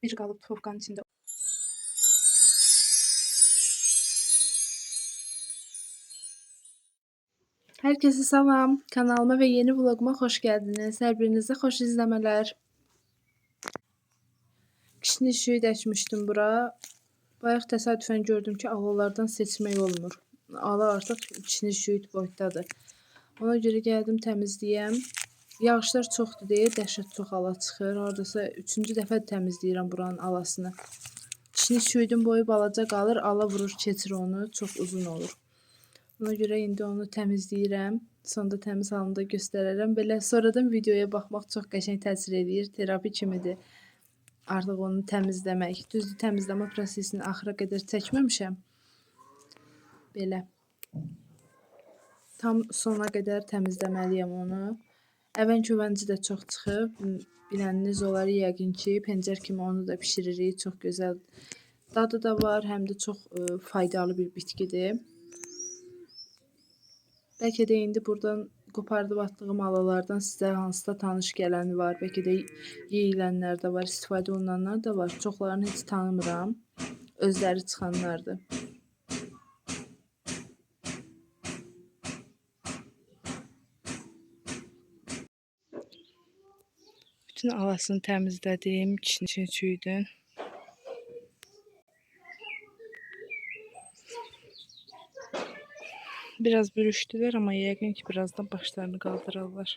Bir qalıb tufovkanın içində. Herkese salam. Kanalıma ve yeni vloguma hoş geldiniz. Hər birinizə xoş izləmələr. Kişini şüyüd açmışdım bura. Bayaq təsadüfən gördüm ki, alalardan seçmək olmur. Ala artıq kişini şüyüd boydadır. Ona görə gəldim təmizləyəm. Yağışlar çoxdur deyə dəhşət çox ala çıxır. Hardasa 3-cü dəfə təmizləyirəm buranın alasını. Kişini şüyüdün boyu balaca qalır, ala vurur, keçir onu, çox uzun olur. Ona görə indi onu təmizləyirəm. Sonda təmiz halında göstərərəm. Belə sonradan videoya baxmaq çox qəşəng təsir edir. Terapi kimidir. Artıq onu təmizləmək. Düzdür, təmizləmə prosesini axıra qədər çəkməmişəm. Belə. Tam sona qədər təmizləməliyəm onu. Əvən güvənci də çox çıxıb. Biləniniz olar yəqin ki, pencər kimi onu da bişiririk. Çox gözəl dadı da var, həm də çox faydalı bir bitkidir. Bəlkə də indi buradan qopardıb atdığım alalardan sizə hansısa tanış gələni var. Bəlkə də yeyilənlər də var, istifadə olunanlar da var. Çoxlarını heç tanımıram. Özləri çıxanlardır. Bütün alasını təmizlədim, kişini çüydüm. Biraz bürüşdülər, amma yəqin ki, birazdan başlarını qaldırarlar.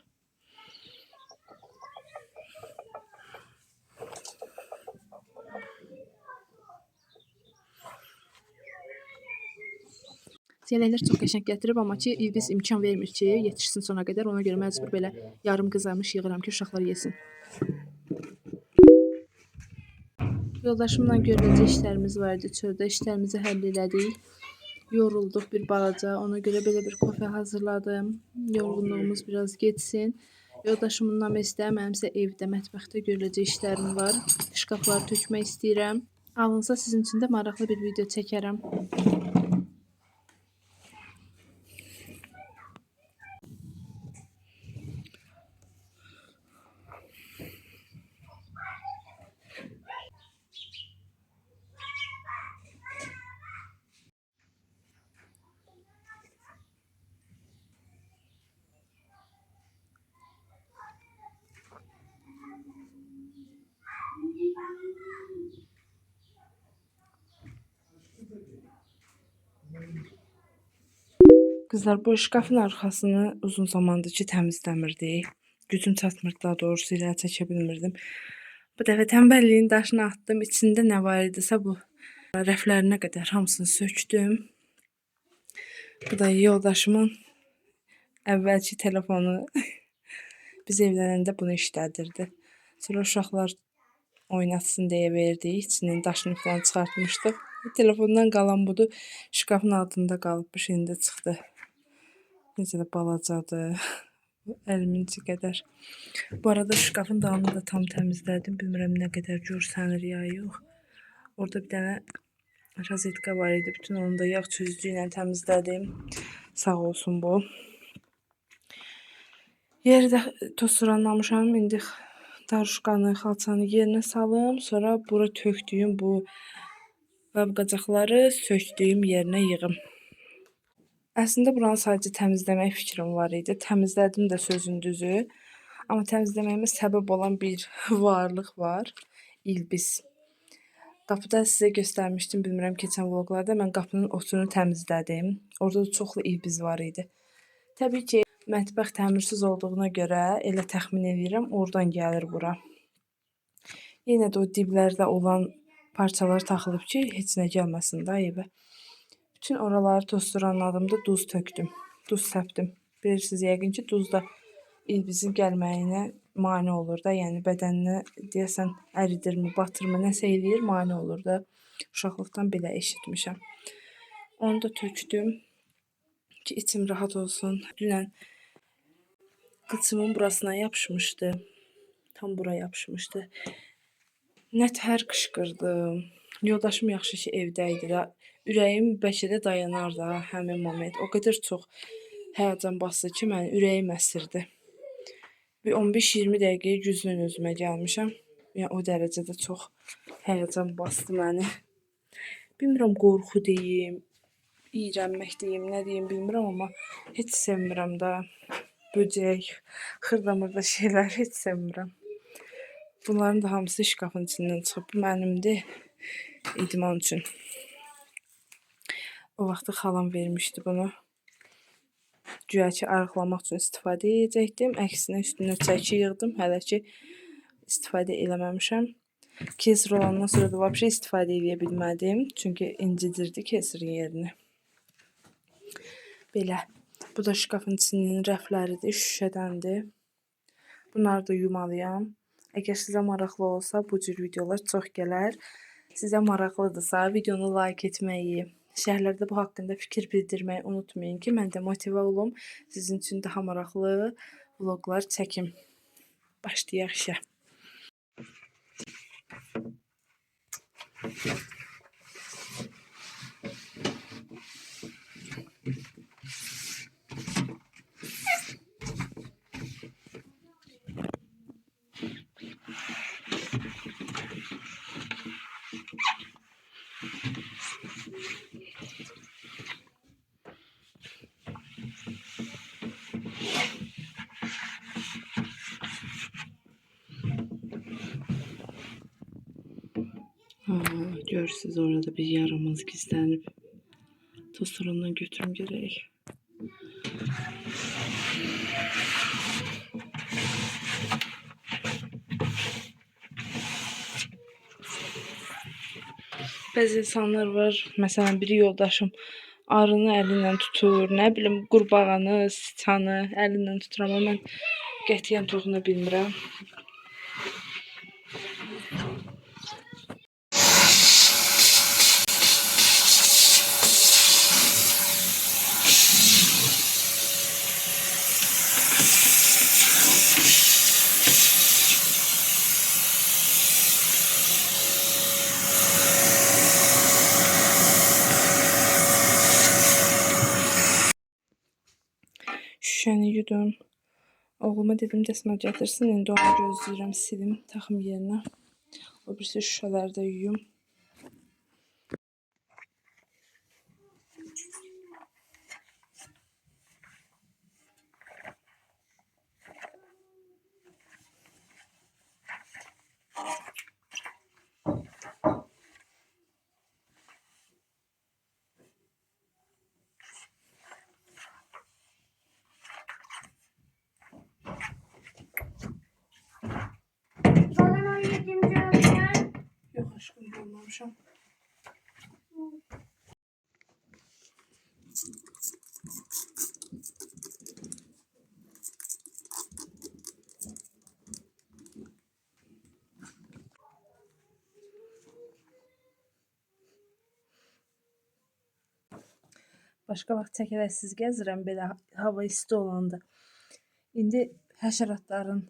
Seləklər çox qəşəng gətirib, amma ki, biz imkan vermir ki, yetişsin sona qədər. Ona görə məcbur belə yarım qızarmış yığıram ki, uşaqlar yesin. Yoldaşımla görüləcək işlərimiz var idi çöldə. İşlərimizi həll elədik. Yorulduq bir balaca. Ona görə belə bir kofe hazırladım. Yorğunluğumuz biraz geçsin. Yoldaşımın namazda, mənim isə evdə, mətbəxdə görüləcək işlərim var. Şkafları tökmək istəyirəm. Alınsa sizin üçün də maraqlı bir video çəkərəm. Kızlar, bu şkafın arxasını uzun zamandır ki təmizləmirdik. Gücüm çatmırdı, daha doğrusu ilə çəkə bilmirdim. Bu dəfə tənbəlliyin daşını atdım. İçində nə var idisə bu rəflərinə qədər hamısını sökdüm. Bu da yoldaşımın əvvəlki telefonu. Biz evlənəndə bunu işlədirdi. Sonra uşaqlar oynatsın deyə verdik. İçinin daşını falan çıxartmışdıq. Telefondan qalan budur. Şkafın altında qalıbmış, indi çıxdı. Necə də balacadır. Əliminci qədər. Bu arada şkafın dalını da tam təmizlədim. Bilmirəm nə qədər görsənir ya yox. Orada bir dənə rozetka var idi. Bütün onu da yağ çözücü ilə təmizlədim. Sağ olsun bu. Yeri də tozsoranlamışam. İndi daruşqanı, xalçanı yerinə salım. Sonra bura tökdüyüm bu qabqacaqları sökdüyüm yerinə yığım. Əslində buranı sadəcə təmizləmək fikrim var idi. Təmizlədim də sözün düzü. Amma təmizləməyimə səbəb olan bir varlıq var. İlbis. Qapıda sizə göstərmişdim, bilmirəm keçən vloglarda. Mən qapının otunu təmizlədim. Orada da çoxlu ilbis var idi. Təbii ki, mətbəx təmirsiz olduğuna görə elə təxmin edirəm, oradan gəlir bura. Yenə də o diblərdə olan parçalar taxılıb ki, heç nə gəlməsin də evə. Bütün oraları tozsoranladım da duz tökdüm. Duz səpdim. Bilirsiniz yəqin ki, duz da ilbizin gəlməyinə mane olur da. Yəni bədəninə deyəsən əridirmi, batırmı, nəsə eləyir, mane olur da. Uşaqlıqdan belə eşitmişəm. Onu da tökdüm ki, içim rahat olsun. Dünən qıçımın burasına yapışmışdı. Tam bura yapışmışdı. Nə tər qışqırdım. Yoldaşım yaxşı ki, evdə idi də. Ürəyim bəlkə də dayanar da həmin moment. O qədər çox həyəcan bastı ki, mən ürəyim əsirdi. Bir 15-20 dəqiqəyə güclə özümə gəlmişəm. Yəni o dərəcədə çox həyəcan bastı məni. Bilmirəm qorxu deyim, iyrənmək deyim, nə deyim bilmirəm, amma heç sevmirəm də. Böcək, xırda-mırda şeylər heç sevmirəm. Bunların da hamısı şkafın içindən çıxıb. Bu mənimdir idman üçün. O vaxtı xalam vermişdi bunu. Güya ki, arıqlamaq üçün istifadə edəcəkdim. Əksinə üstünə çəki yığdım. Hələ ki, istifadə eləməmişəm. Kesir olandan sonra da vəbşə istifadə edə bilmədim. Çünki incidirdi kesirin yerini. Belə. Bu da şkafın içinin rəfləridir, şüşədəndir. Bunları da yumalıyam. Əgər sizə maraqlı olsa, bu cür videolar çox gələr. Sizə maraqlıdırsa, videonu like etməyi, şərhlərdə bu haqqında fikir bildirməyi unutmayın ki, mən də motivə olum. Sizin üçün daha maraqlı vloqlar çəkim. Başlayaq işə. Görürsünüz orada bir yaramaz gizlənib. Tostorondan götürüm gərək. Bəzi insanlar var, məsələn, biri yoldaşım arını əlinlə tutur, nə bilim, qurbağanı, sıçanı əlinlə tutur, amma mən qətiyyən toxuna bilmirəm. Şüşəni yudum. Oğluma dedim dəsmal gətirsin, indi onu gözləyirəm, silim, taxım yerinə. O birisi şüşələri də yuyum. Yox, aşkım, görməmişəm. Başqa vaxt çəkərəksiz gəzirəm belə hava isti olanda. İndi həşəratların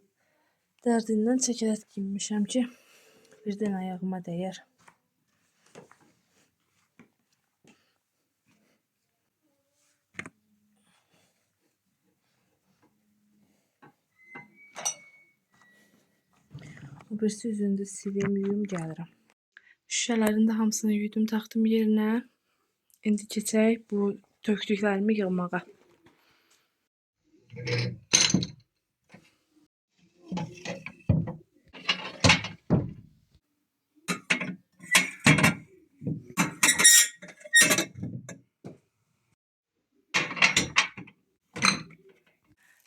dərdindən çəkərət giyinmişəm ki, birdən ayağıma dəyər. O birisi üzündə silim, yuyum, gəlirəm. Şüşələrin də hamısını yudum, taxdım yerinə. İndi keçək bu tökdüklərimi yığmağa.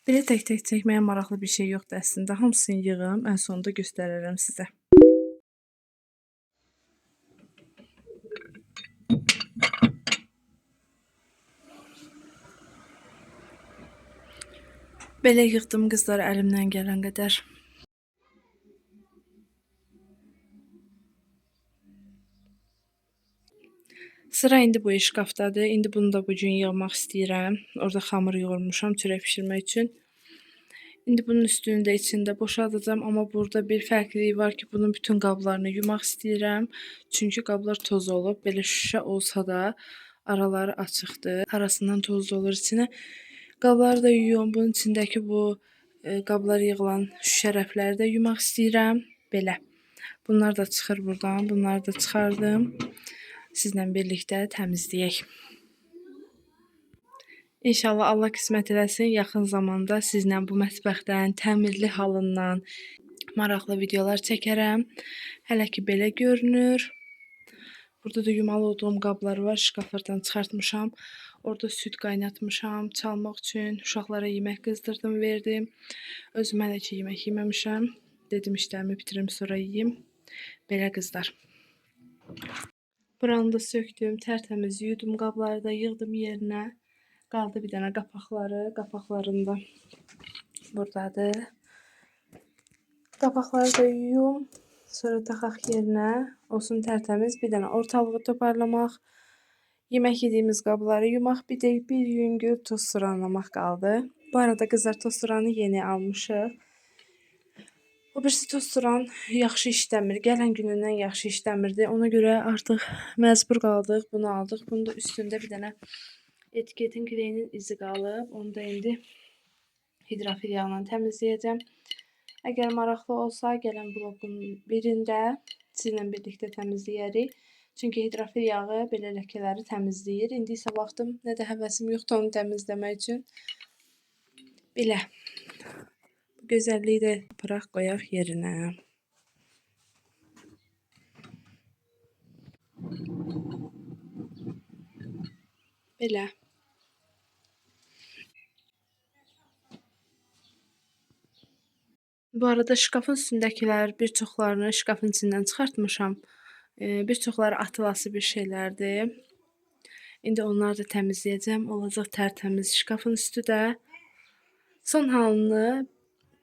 Belə tək-tək çəkməyə maraqlı bir şey yoxdur əslində. Hamısını yığım, ən sonunda göstərərəm sizə. Belə yığdım qızlar əlimdən gələn qədər. Sıra indi bu şkafdadır. İndi bunu da bugün yığmaq istəyirəm. Orada xamır yoğurmuşam çörək bişirmək üçün. İndi bunun üstünü də içində boşaldacağım, amma burada bir fərqlilik var ki, bunun bütün qablarını yumaq istəyirəm. Çünki qablar toz olub. Belə şüşə olsa da araları açıqdır. Arasından toz olur içinə. Qabları da yuyum. Bunun içindəki bu qablar yığılan şüşə rəfləri də yumaq istəyirəm. Belə. Bunlar da çıxır buradan. Bunları da çıxardım. Sizlə birlikdə təmizləyək. İnşallah Allah qismət eləsin, yaxın zamanda sizlə bu mətbəxdən, təmirli halından maraqlı videolar çəkərəm. Hələ ki belə görünür. Burada da yumalı olduğum qablar var, şkaflardan çıxartmışam. Orada süd qaynatmışam çalmaq üçün. Uşaqlara yemək qızdırdım, verdim. Özüm hələ ki yemək yeməmişəm. Dedim işlərimi bitirim, sonra yeyim. Belə qızlar. Buranı da sökdüm, tərtəmiz yudum qabları da yığdım yerinə. Qaldı bir dənə qapaqları. Qapaqlarını da buradadır. Qapaqları da yuyum. Sonra taxaq yerinə. Olsun tərtəmiz. Bir dənə ortalığı toparlamaq. Yemək yediyimiz qabları yumaq. Bir də bir yüngül toz soranlamaq qaldı. Bu arada qızlar toz soranı yeni almışıq. O birisi toz soran yaxşı işləmir. Gələn günündən yaxşı işləmirdi. Ona görə artıq məcbur qaldıq. Bunu aldıq. Bunun da üstündə bir dənə etiketin kleyin izi qalıb. Onu da indi hidrofil yağla təmizləyəcəm. Əgər maraqlı olsa, gələn vlogun birində sizinlə birlikdə təmizləyərik. Çünki hidrofil yağı belə ləkələri təmizləyir. İndi isə vaxtım, nə də həvəsim yoxdur onu təmizləmək üçün. Belə. Bu gözəlliyi də aparaq qoyaq yerinə. Belə. Bu arada şkafın üstündəkilər bir çoxlarını şkafın içindən çıxartmışam. Bir çoxları atılası bir şeylərdir. İndi onları da təmizləyəcəm. Olacaq tərtəmiz şkafın üstü də. Son halını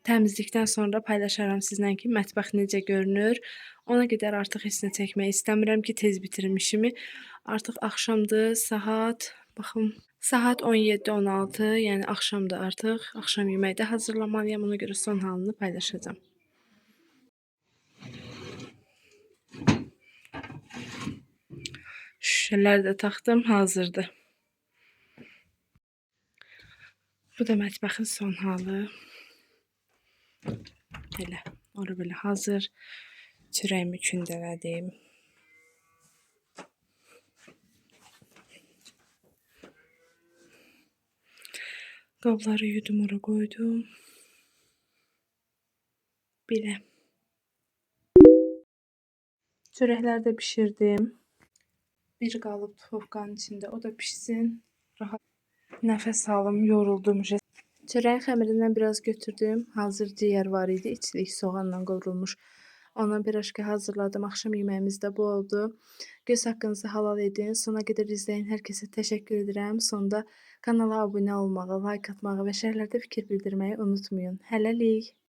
təmizlikdən sonra paylaşaram sizlə ki, mətbəx necə görünür. Ona qədər artıq heç nə çəkmək istəmirəm ki, tez bitirim işimi. Artıq axşamdır, saat 17-16, yəni axşamdır artıq. Axşam yeməyi də hazırlamalıyam, ona görə son halını paylaşacağam. Şüşələri də taxdım, hazırdır. Bu da mətbəxin son halı. Belə, ora belə hazır. Çörəyimi kündələdim. Qabları yudum, ora qoydum. Belə. Çörəkləri də bişirdim. Bir qalıb tufovkanın içində, o da pişsin. Rahat nəfəs alım, yoruldum. Çörəyin xəmirindən biraz götürdüm. Hazır ciyər var idi, içlik soğanla qovrulmuş. Ondan piraşka hazırladım. Axşam yeməyimiz də bu oldu. Göz haqqınızı halal edin. Sona qədər izləyin. Hər kəsə təşəkkür edirəm. Sonda kanala abunə olmağı, like atmağı və şərhlərdə fikir bildirməyi unutmayın. Hələlik.